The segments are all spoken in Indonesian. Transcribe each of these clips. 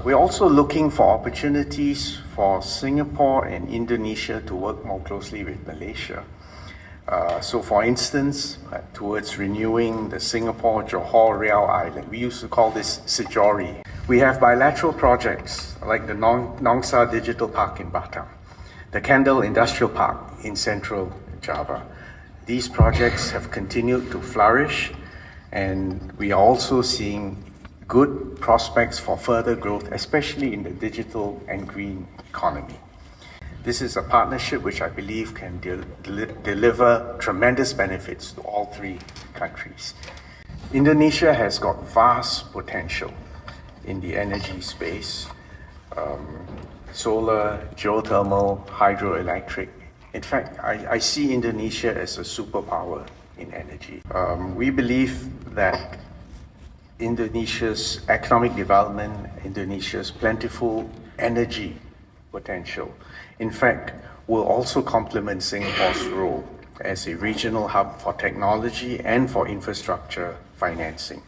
We're also looking for opportunities for Singapore and Indonesia to work more closely with Malaysia. So for instance, towards renewing the Singapore-Johor Rail Island, we used to call this Sejori. We have bilateral projects like the Nongsa Digital Park in Batam, the Kendal Industrial Park in Central Java. These projects have continued to flourish, and we are also seeing good prospects for further growth, especially in the digital and green economy. This is a partnership which I believe can deliver tremendous benefits to all three countries. Indonesia has got vast potential in the energy space, solar, geothermal, hydroelectric. In fact, I see Indonesia as a superpower in energy. We believe that Indonesia's economic development, Indonesia's plentiful energy potential, in fact, will also complement Singapore's role as a regional hub for technology and for infrastructure financing.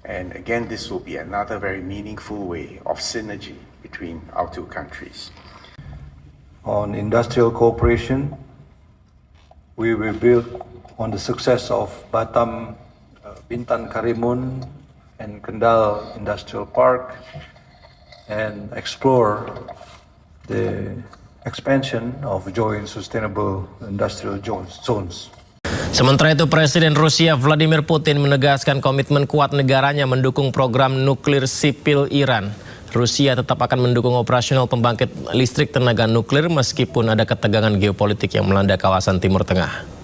And again, this will be another very meaningful way of synergy between our two countries. On industrial cooperation, we will build on the success of Batam, Bintan Karimun, and Kendal Industrial Park, and explore the expansion of joint sustainable industrial zones. Sementara itu, Presiden Rusia Vladimir Putin menegaskan komitmen kuat negaranya mendukung program nuklir sipil Iran. Rusia tetap akan mendukung operasional pembangkit listrik tenaga nuklir meskipun ada ketegangan geopolitik yang melanda kawasan Timur Tengah.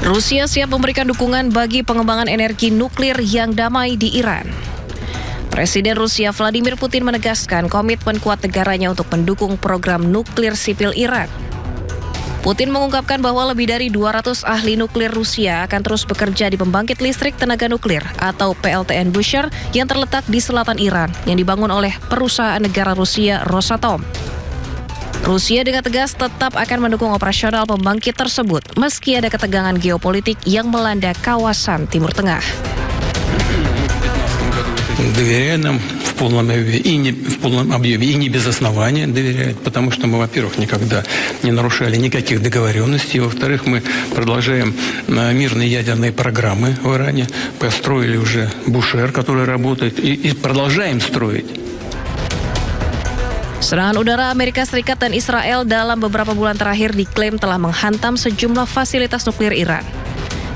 Rusia siap memberikan dukungan bagi pengembangan energi nuklir yang damai di Iran. Presiden Rusia Vladimir Putin menegaskan komitmen kuat negaranya untuk mendukung program nuklir sipil Iran. Putin mengungkapkan bahwa lebih dari 200 ahli nuklir Rusia akan terus bekerja di pembangkit listrik tenaga nuklir atau PLTN Bushehr yang terletak di selatan Iran yang dibangun oleh perusahaan negara Rusia Rosatom. Rusia dengan tegas tetap akan mendukung operasional pembangkit tersebut meski ada ketegangan geopolitik yang melanda kawasan Timur Tengah. Доверяет нам в полном объеме и не без основания доверяет, потому что мы, во-первых, никогда не нарушали никаких договоренностей, во-вторых, мы продолжаем мирные ядерные программы в Иране, построили уже Бушер, который работает, и продолжаем строить. Serangan udara Amerika Serikat dan Israel dalam beberapa bulan terakhir diklaim telah menghantam sejumlah fasilitas nuklir Iran.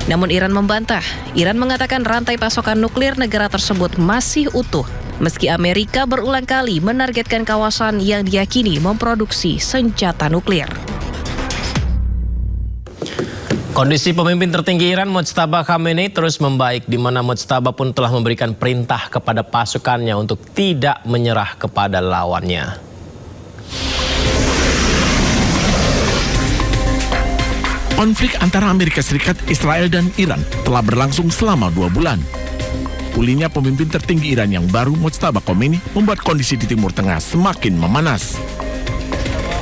Namun Iran membantah. Iran mengatakan rantai pasokan nuklir negara tersebut masih utuh, meski Amerika berulang kali menargetkan kawasan yang diyakini memproduksi senjata nuklir. Kondisi pemimpin tertinggi Iran Mojtaba Khamenei terus membaik, di mana Mojtaba pun telah memberikan perintah kepada pasukannya untuk tidak menyerah kepada lawannya. Konflik antara Amerika Serikat, Israel, dan Iran telah berlangsung selama 2 bulan. Pulihnya pemimpin tertinggi Iran yang baru, Mojtaba Khomeini, membuat kondisi di Timur Tengah semakin memanas.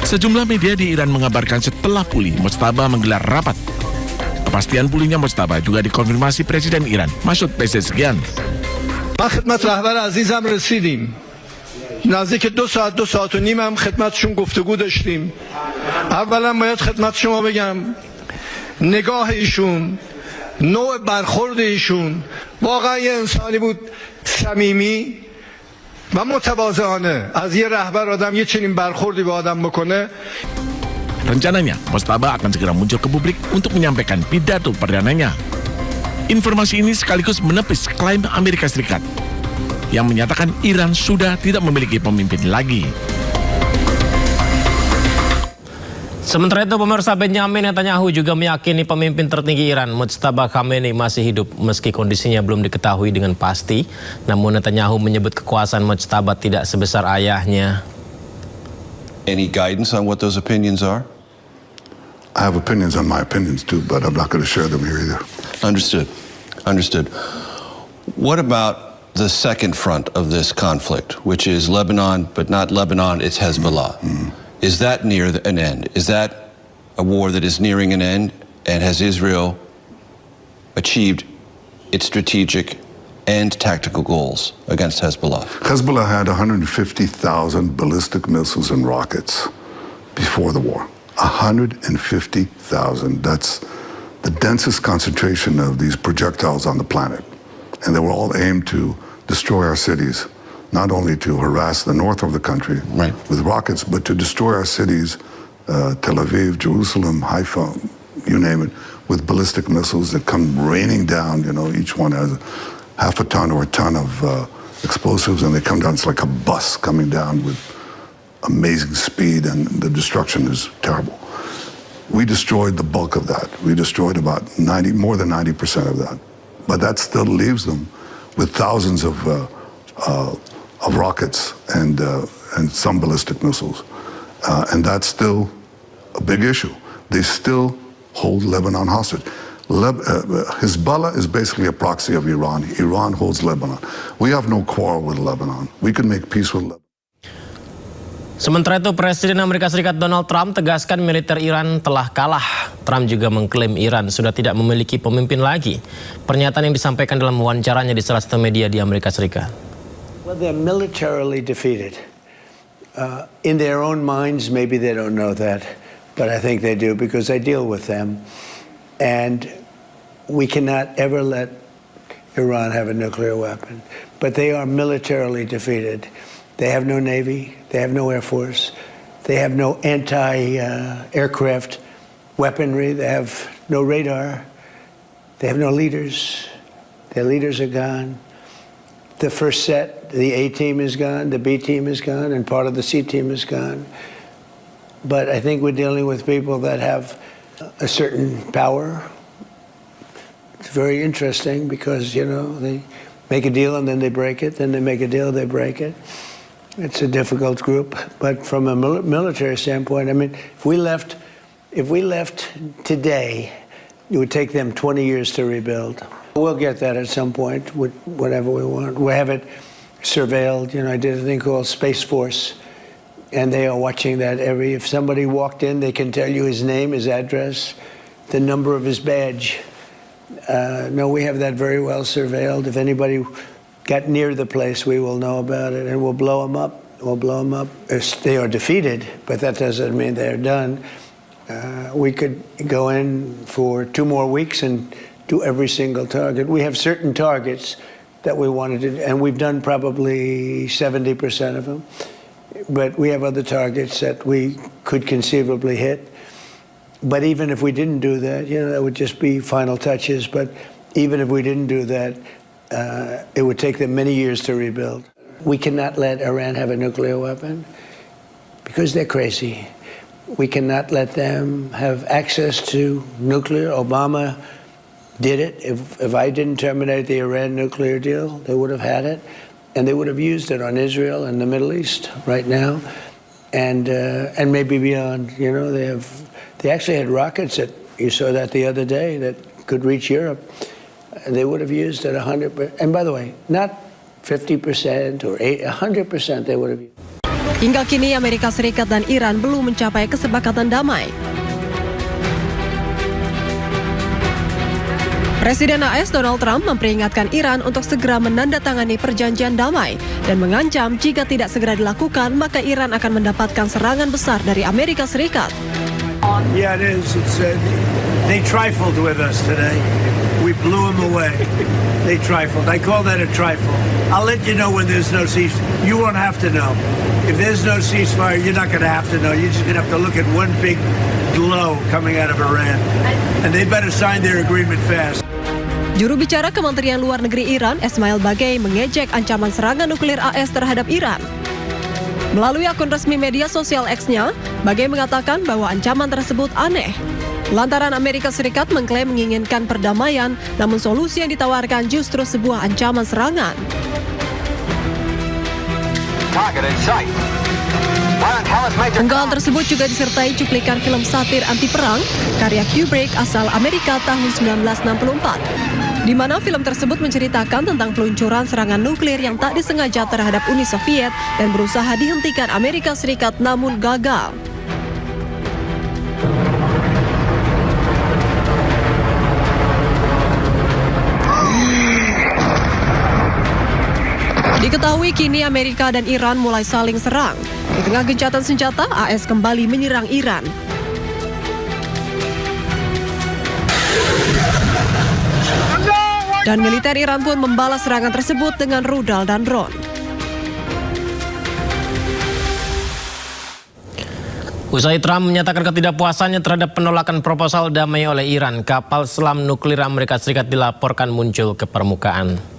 Sejumlah media di Iran mengabarkan setelah pulih, Mojtaba menggelar rapat. Kepastian pulihnya Mojtaba juga dikonfirmasi Presiden Iran, Masoud Pezeshkian. ما خدمت رهبر عزیزم رسیدیم. نزدیک 2 ساعت و نیم هم خدمتشون گفتگو داشتیم. اولا باید خدمت شما بگم نگاه ایشون، نوع برخورد ایشون واقعا یه انسانی بود صمیمی و متواضعانه. از یه رهبر آدم یه چنین برخوردی به آدم بکنه. Rencananya, Mojtaba akan segera muncul ke publik untuk menyampaikan pidato perdananya. Informasi ini sekaligus menepis klaim Amerika Serikat yang menyatakan Iran sudah tidak memiliki pemimpin lagi. Sementara itu, pemirsa, Benjamin Netanyahu juga meyakini pemimpin tertinggi Iran, Mojtaba Khamenei, masih hidup meski kondisinya belum diketahui dengan pasti. Namun Netanyahu menyebut kekuasaan Mojtaba tidak sebesar ayahnya. Any guidance on what those opinions are? I have opinions on my opinions too, but I'm not going to share them here either. Understood. Understood. What about the second front of this conflict, which is Lebanon, but not Lebanon, it's Hezbollah? Is that near an end? Is that a war that is nearing an end? And has Israel achieved its strategic and tactical goals against Hezbollah? Hezbollah had 150,000 ballistic missiles and rockets before the war. 150,000. That's the densest concentration of these projectiles on the planet. And they were all aimed to destroy our cities, not only to harass the north of the country with rockets, but to destroy our cities, Tel Aviv, Jerusalem, Haifa, you name it, with ballistic missiles that come raining down. You know, each one has half a ton or a ton of explosives, and they come down. It's like a bus coming down with amazing speed, and the destruction is terrible. We destroyed the bulk of that. We destroyed about more than 90% of that. But that still leaves them with thousands of rockets and some ballistic missiles. And that's still a big issue. They still hold Lebanon hostage. Hezbollah is basically a proxy of Iran. Iran holds Lebanon. We have no quarrel with Lebanon. We can make peace with Lebanon. Sementara itu, Presiden Amerika Serikat Donald Trump tegaskan militer Iran telah kalah. Trump juga mengklaim Iran sudah tidak memiliki pemimpin lagi. Pernyataan yang disampaikan dalam wawancaranya di salah satu media di Amerika Serikat. Well, they're militarily defeated. In their own minds, maybe they don't know that, but I think they do because I deal with them. And we cannot ever let Iran have a nuclear weapon. But they are militarily defeated. They have no navy. They have no air force. They have no anti-aircraft weaponry. They have no radar. They have no leaders. Their leaders are gone. The first set, the A team is gone, the B team is gone, and part of the C team is gone. But I think we're dealing with people that have a certain power. It's very interesting because, you know, they make a deal and then they break it, then they make a deal, they break it. It's a difficult group, but from a military standpoint, I mean, if we left today, it would take them 20 years to rebuild. We'll get that at some point, whatever we want. We have it surveilled. You know, I did a thing called Space Force, and they are watching that if somebody walked in, they can tell you his name, his address, the number of his badge. No, we have that very well surveilled. If anybody got near the place, we will know about it, and we'll blow them up. We'll blow them up. They are defeated, but that doesn't mean they're done. We could go in for 2 more weeks and do every single target. We have certain targets that we wanted to, and we've done probably 70% of them. But we have other targets that we could conceivably hit. But even if we didn't do that, you know, that would just be final touches. But even if we didn't do that, it would take them many years to rebuild. We cannot let Iran have a nuclear weapon because they're crazy. We cannot let them have access to nuclear. Obama did it. If I didn't terminate the Iran nuclear deal, they would have had it, and they would have used it on Israel and the Middle East right now, and maybe beyond. You know, they actually had rockets that you saw that the other day that could reach Europe. They would have used it 100%. And by the way, not 50% or 100%. They would have used. Hingga kini Amerika Serikat dan Iran belum mencapai kesepakatan damai. Presiden AS Donald Trump memperingatkan Iran untuk segera menandatangani perjanjian damai dan mengancam jika tidak segera dilakukan maka Iran akan mendapatkan serangan besar dari Amerika Serikat. Yeah, it is. They trifled with us today. We blew them away. They trifled. I call that a trifle. I'll let you know when there's no ceasefire. You won't have to know. If there's no ceasefire, you're not going to have to know. You're just going to have to look at one big glow coming out of Iran. And they better sign their agreement fast. Juru bicara Kementerian Luar Negeri Iran, Esmail Bagei, mengejek ancaman serangan nuklir AS terhadap Iran. Melalui akun resmi media sosial X-nya, Bagei mengatakan bahwa ancaman tersebut aneh. Lantaran Amerika Serikat mengklaim menginginkan perdamaian, namun solusi yang ditawarkan justru sebuah ancaman serangan. Unggahan tersebut juga disertai cuplikan film satir anti perang karya Kubrick asal Amerika tahun 1964, di mana film tersebut menceritakan tentang peluncuran serangan nuklir yang tak disengaja terhadap Uni Soviet dan berusaha dihentikan Amerika Serikat namun gagal. Diketahui kini Amerika dan Iran mulai saling serang. Di tengah gencatan senjata, AS kembali menyerang Iran. Dan militer Iran pun membalas serangan tersebut dengan rudal dan drone. Usai Trump menyatakan ketidakpuasannya terhadap penolakan proposal damai oleh Iran, kapal selam nuklir Amerika Serikat dilaporkan muncul ke permukaan.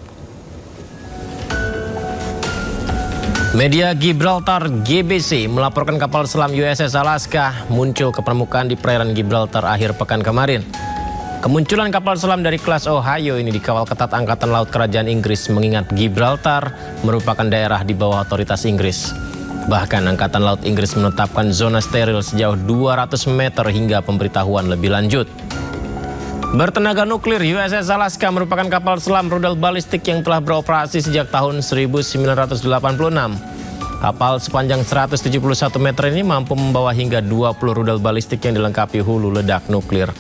Media Gibraltar GBC melaporkan kapal selam USS Alaska muncul ke permukaan di perairan Gibraltar akhir pekan kemarin. Kemunculan kapal selam dari kelas Ohio ini dikawal ketat Angkatan Laut Kerajaan Inggris mengingat Gibraltar merupakan daerah di bawah otoritas Inggris. Bahkan Angkatan Laut Inggris menetapkan zona steril sejauh 200 meter hingga pemberitahuan lebih lanjut. Bertenaga nuklir, USS Alaska merupakan kapal selam rudal balistik yang telah beroperasi sejak tahun 1986. Kapal sepanjang 171 meter ini mampu membawa hingga 20 rudal balistik yang dilengkapi hulu ledak nuklir.